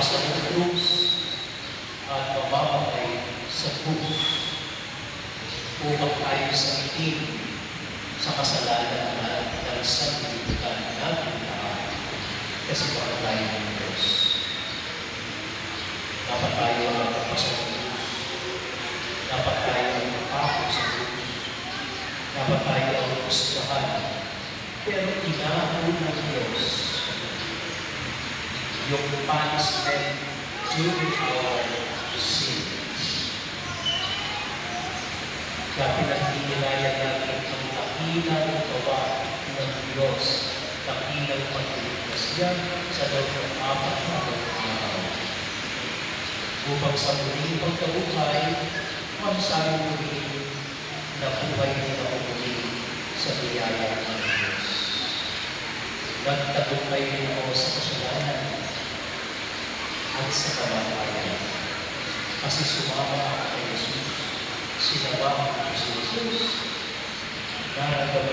sa krus at mamamatay sa krus upang tayo sakitin sa kasalanan at ng sanlibutan natin lahat. Kasi para tayo ng Diyos. Dapat tayo ang magpasok sa krus. Dapat tayo ang magpako sa krus. Dapat tayo ang gustuhan. Pero inaako ng Diyos yung punishment during our sins. Kaya pinagtinilayan natin ang dakilang gawa ng Diyos, dakilang pagligtas niya sa loob ng 4 na araw. Upang sa muling pagkabuhay, magsarong na buhay nila umuli sa biyaya ng Diyos. Nagtagumpay mo sa kasalanan at sa kamatayan. Kasi sumama ako kay Jesus. Sinaba ako si Jesus. Nararamdaman